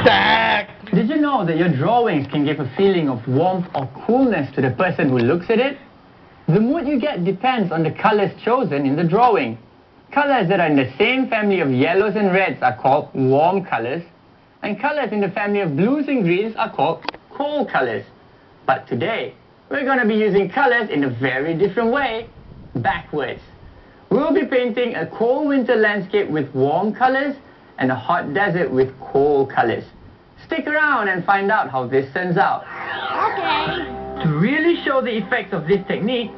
Stack! Did you know that your drawings can give a feeling of warmth or coolness to the person who looks at it? The mood you get depends on the colors chosen in the drawing. Colors that are in the same family of yellows and reds are called warm colors, and colors in the family of blues and greens are called cold colors. But today, we're going to be using colors in a very different way, backwards. We'll be painting a cold winter landscape with warm colors and a hot desert with cold colors. Stick around and find out how this turns out. Okay. To really show the effects of this technique,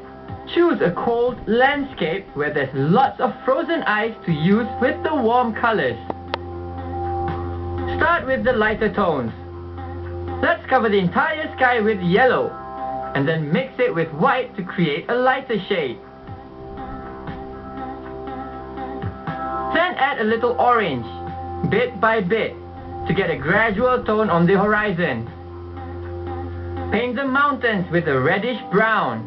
choose a cold landscape where there's lots of frozen ice to use with the warm colors. Start with the lighter tones. Let's cover the entire sky with yellow, and then mix it with white to create a lighter shade. Then add a little orange, bit by bit, to get a gradual tone on the horizon. Paint the mountains with a reddish brown.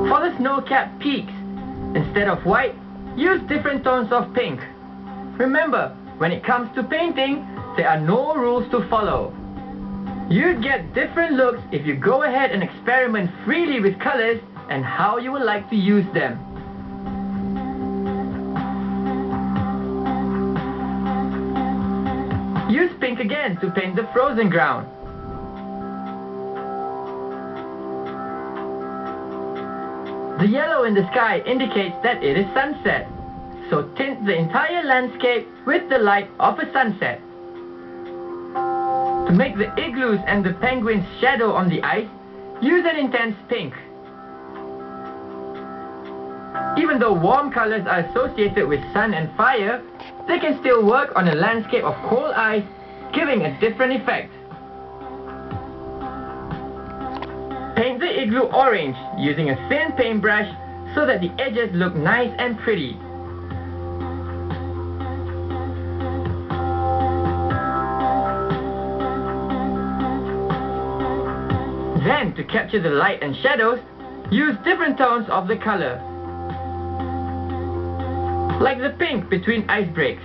For the snow-capped peaks, instead of white, use different tones of pink. Remember, when it comes to painting, there are no rules to follow. You'd get different looks if you go ahead and experiment freely with colors and how you would like to use them. Use pink again to paint the frozen ground. The yellow in the sky indicates that it is sunset, so tint the entire landscape with the light of a sunset. To make the igloos and the penguins' shadow on the ice, use an intense pink. Even though warm colors are associated with sun and fire, they can still work on a landscape of cold ice, giving a different effect. Paint the igloo orange using a thin paintbrush so that the edges look nice and pretty. Then, to capture the light and shadows, use different tones of the color. Like the pink between ice breaks.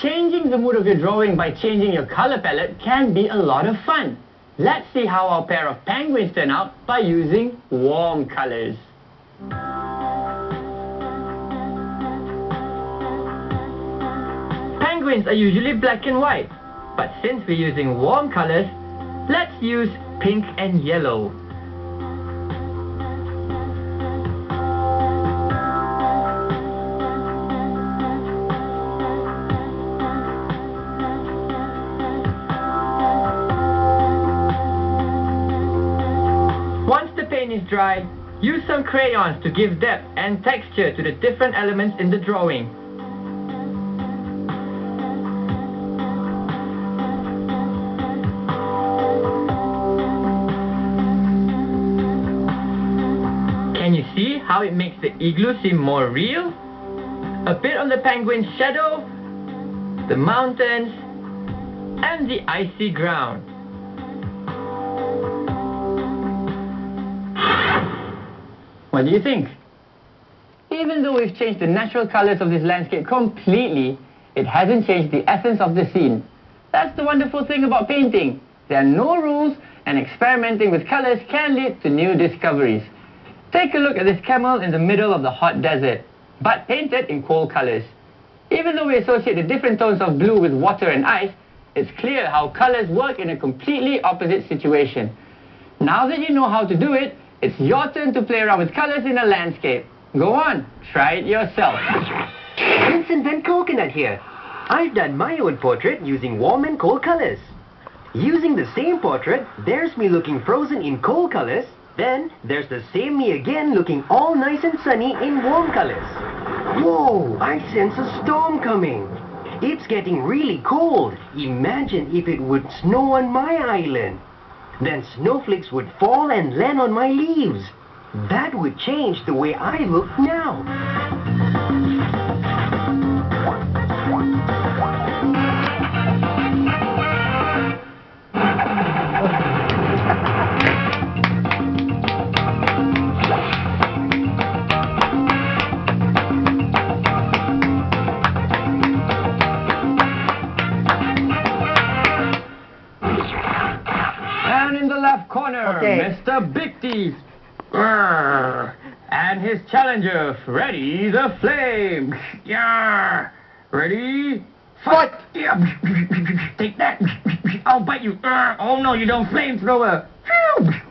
Changing the mood of your drawing by changing your color palette can be a lot of fun. Let's see how our pair of penguins turn out by using warm colors. Penguins are usually black and white, but since we're using warm colors, let's use pink and yellow. Once the paint is dry, use some crayons to give depth and texture to the different elements in the drawing. Can you see how it makes the igloo seem more real? A bit on the penguin's shadow, the mountains, and the icy ground. What do you think? Even though we've changed the natural colors of this landscape completely, it hasn't changed the essence of the scene. That's the wonderful thing about painting. There are no rules, and experimenting with colors can lead to new discoveries. Take a look at this camel in the middle of the hot desert, but painted in cold colors. Even though we associate the different tones of blue with water and ice, it's clear how colors work in a completely opposite situation. Now that you know how to do it, it's your turn to play around with colors in a landscape. Go on, try it yourself. Vincent Van Coconut here. I've done my own portrait using warm and cold colors. Using the same portrait, there's me looking frozen in cold colors. Then, there's the same me again looking all nice and sunny in warm colors. Whoa, I sense a storm coming. It's getting really cold. Imagine if it would snow on my island. Then snowflakes would fall and land on my leaves. That would change the way I look now. left corner, Okay. Mr. Big Teeth. Grrr. And his challenger, Freddy the Flame. Yeah. Ready? Fight! Yeah. Take that. I'll bite you. Oh no, you don't flamethrower. Ding, ding,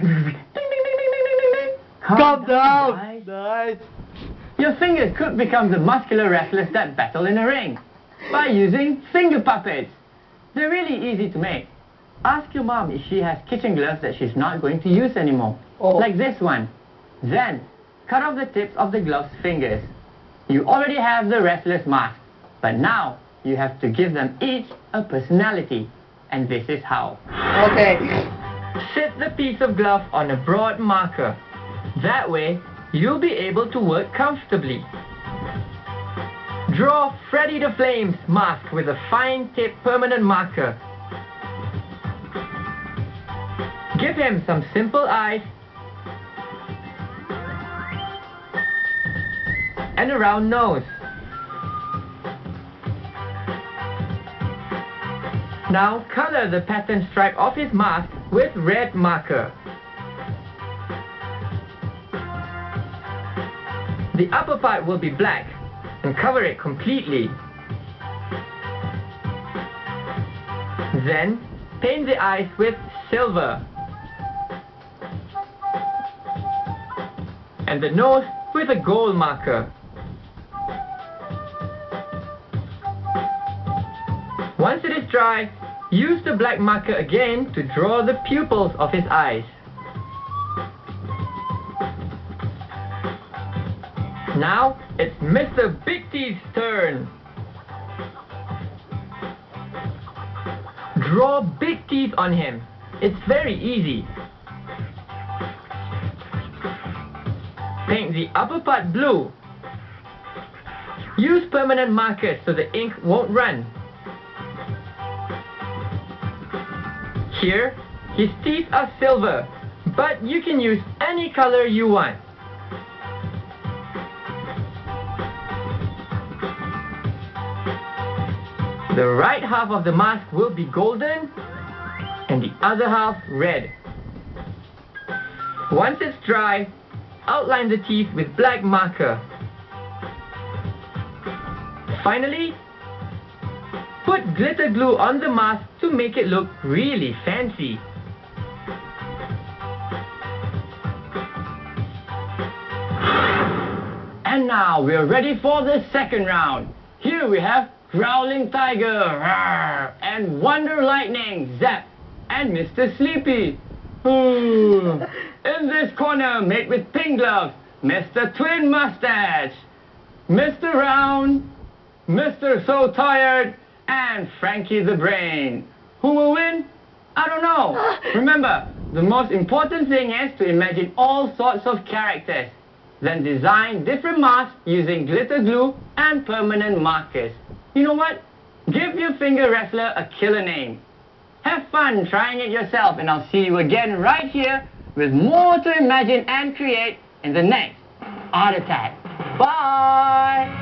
ding, ding, ding, ding, ding. Calm down. guys. Nice. Your fingers could become the muscular wrestlers that battle in a ring by using finger puppets. They're really easy to make. Ask your mom if she has kitchen gloves that she's not going to use anymore. Oh. Like this one. Then, cut off the tips of the gloves' fingers. You already have the wrestler's mask, but now you have to give them each a personality. And this is how. Okay. Sit the piece of glove on a broad marker. That way, you'll be able to work comfortably. Draw Freddy the Flame's mask with a fine tip permanent marker. Give him some simple eyes and a round nose. Now color the pattern stripe of his mask with red marker. The upper part will be black and cover it completely. Then paint the eyes with silver and the nose with a gold marker. Once it is dry, use the black marker again to draw the pupils of his eyes. Now it's Mr. Big Teeth's turn. Draw big teeth on him. It's very easy. Paint the upper part blue. Use permanent markers so the ink won't run. Here, his teeth are silver, but you can use any color you want. The right half of the mask will be golden and the other half red. Once it's dry, outline the teeth with black marker. Finally, put glitter glue on the mask to make it look really fancy. And now we're ready for the second round. Here we have Growling Tiger, Rawr, and Wonder Lightning, Zap, and Mr. Sleepy. In this corner, made with pink gloves, Mr. Twin Mustache, Mr. Round, Mr. So Tired, and Frankie the Brain. Who will win? I don't know. Remember, the most important thing is to imagine all sorts of characters. Then design different masks using glitter glue and permanent markers. You know what? Give your finger wrestler a killer name. Have fun trying it yourself, and I'll see you again right here with more to imagine and create in the next Art Attack. Bye!